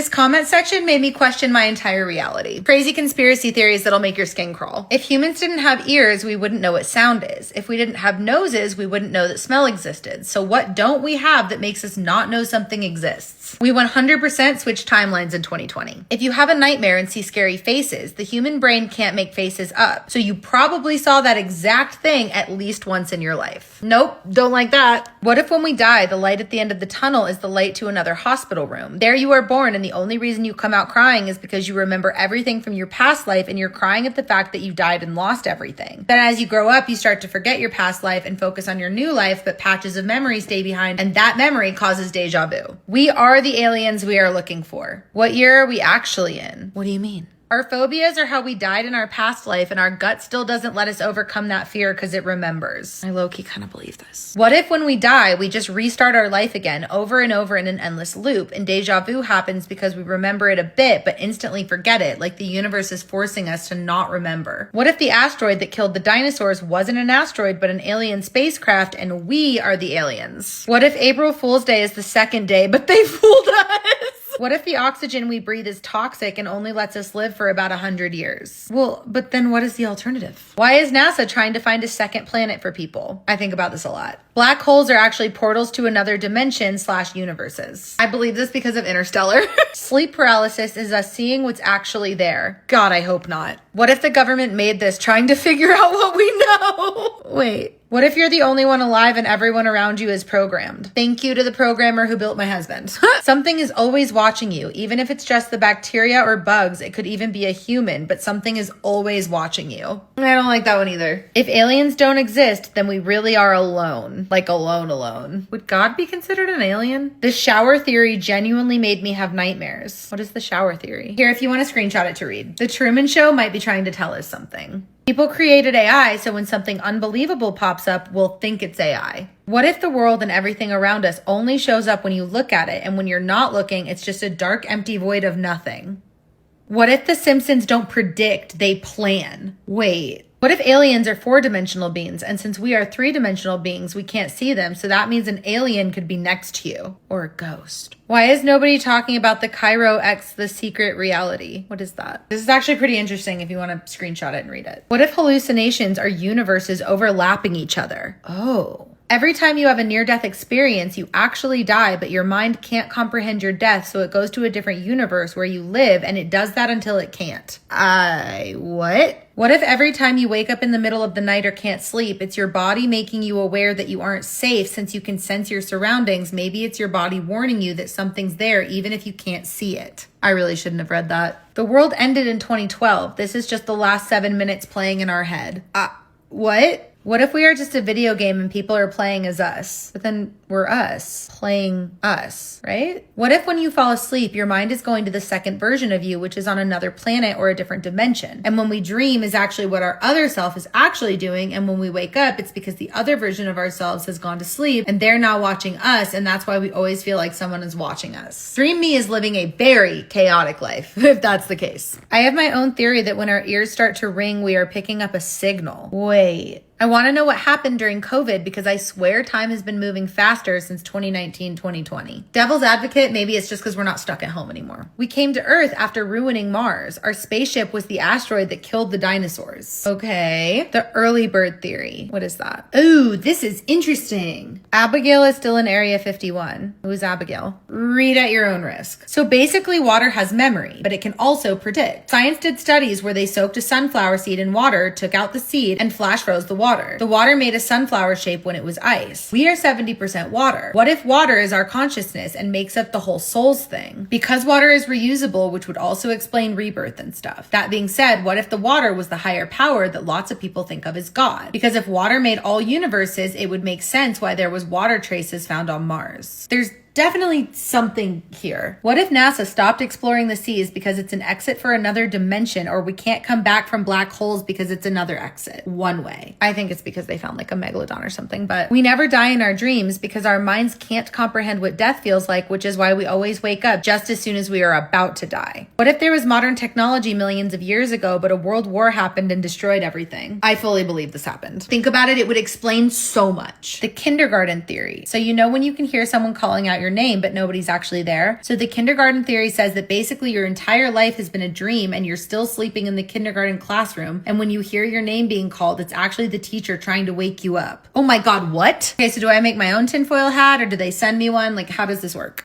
This comment section made me question my entire reality. Crazy conspiracy theories that'll make your skin crawl. If humans didn't have ears, we wouldn't know what sound is. If we didn't have noses, we wouldn't know that smell existed. So what don't we have that makes us not know something exists? We 100% switched timelines in 2020. If you have a nightmare and see scary faces, the human brain can't make faces up. So you probably saw that exact thing at least once in your life. Nope, don't like that. What if when we die, the light at the end of the tunnel is the light to another hospital room? There you are born, and the only reason you come out crying is because you remember everything from your past life and you're crying at the fact that you died and lost everything. Then as you grow up, you start to forget your past life and focus on your new life, but patches of memory stay behind, and that memory causes deja vu. We are the aliens we are looking for. What year are we actually in? What do you mean? Our phobias are how we died in our past life, and our gut still doesn't let us overcome that fear because it remembers. I low-key kind of believe this. What if when we die, we just restart our life again over and over in an endless loop, and deja vu happens because we remember it a bit but instantly forget it, like the universe is forcing us to not remember? What if the asteroid that killed the dinosaurs wasn't an asteroid but an alien spacecraft, and we are the aliens? What if April Fool's Day is the second day, but they fooled us? What if the oxygen we breathe is toxic and only lets us live for about 100 years? Well, but then what is the alternative? Why is NASA trying to find a second planet for people? I think about this a lot. Black holes are actually portals to another dimension / universes. I believe this because of Interstellar. Sleep paralysis is us seeing what's actually there. God, I hope not. What if the government made this trying to figure out what we know? Wait. What if you're the only one alive and everyone around you is programmed? Thank you to the programmer who built my husband. Something is always watching you, even if it's just the bacteria or bugs. It could even be a human, but something is always watching you. I don't like that one either. If aliens don't exist, then we really are alone. Like alone. Would God be considered an alien? The shower theory genuinely made me have nightmares. What is the shower theory? Here, if you want to screenshot it to read. The Truman Show might be trying to tell us something. People created AI, so when something unbelievable pops up, we'll think it's AI. What if the world and everything around us only shows up when you look at it, and when you're not looking, it's just a dark, empty void of nothing? What if the Simpsons don't predict, they plan? Wait. What if aliens are 4-dimensional beings, and since we are 3-dimensional beings, we can't see them, so that means an alien could be next to you. Or a ghost. Why is nobody talking about the Cairo X, the secret reality? What is that? This is actually pretty interesting if you want to screenshot it and read it. What if hallucinations are universes overlapping each other? Oh. Every time you have a near-death experience, you actually die, but your mind can't comprehend your death, so it goes to a different universe where you live, and it does that until it can't. What? What if every time you wake up in the middle of the night or can't sleep, it's your body making you aware that you aren't safe since you can sense your surroundings? Maybe it's your body warning you that something's there even if you can't see it. I really shouldn't have read that. The world ended in 2012. This is just the last 7 minutes playing in our head. What? What if we are just a video game and people are playing as us? But then we're us playing us, right? What if when you fall asleep, your mind is going to the second version of you, which is on another planet or a different dimension? And when we dream is actually what our other self is actually doing. And when we wake up, it's because the other version of ourselves has gone to sleep and they're now watching us. And that's why we always feel like someone is watching us. Dream me is living a very chaotic life, if that's the case. I have my own theory that when our ears start to ring, we are picking up a signal. Wait. I want to know what happened during COVID because I swear time has been moving faster since 2019, 2020. Devil's advocate, maybe it's just because we're not stuck at home anymore. We came to Earth after ruining Mars. Our spaceship was the asteroid that killed the dinosaurs. Okay. The early bird theory. What is that? Ooh, this is interesting. Abigail is still in Area 51. Who is Abigail? Read at your own risk. So basically water has memory, but it can also predict. Science did studies where they soaked a sunflower seed in water, took out the seed, and flash froze the water. The water made a sunflower shape when it was ice. We are 70% water. What if water is our consciousness and makes up the whole souls thing? Because water is reusable, which would also explain rebirth and stuff. That being said, what if the water was the higher power that lots of people think of as God? Because if water made all universes, it would make sense why there was water traces found on Mars. There's definitely something here. What if NASA stopped exploring the seas because it's an exit for another dimension, or we can't come back from black holes because it's another exit? One way. I think it's because they found like a megalodon or something, but we never die in our dreams because our minds can't comprehend what death feels like, which is why we always wake up just as soon as we are about to die. What if there was modern technology millions of years ago, but a world war happened and destroyed everything? I fully believe this happened. Think about it, it would explain so much. The kindergarten theory. So you know when you can hear someone calling out out your name, but nobody's actually there. So the kindergarten theory says that basically your entire life has been a dream and you're still sleeping in the kindergarten classroom. And when you hear your name being called, it's actually the teacher trying to wake you up. Oh my God, what? Okay, so do I make my own tinfoil hat or do they send me one? Like, how does this work?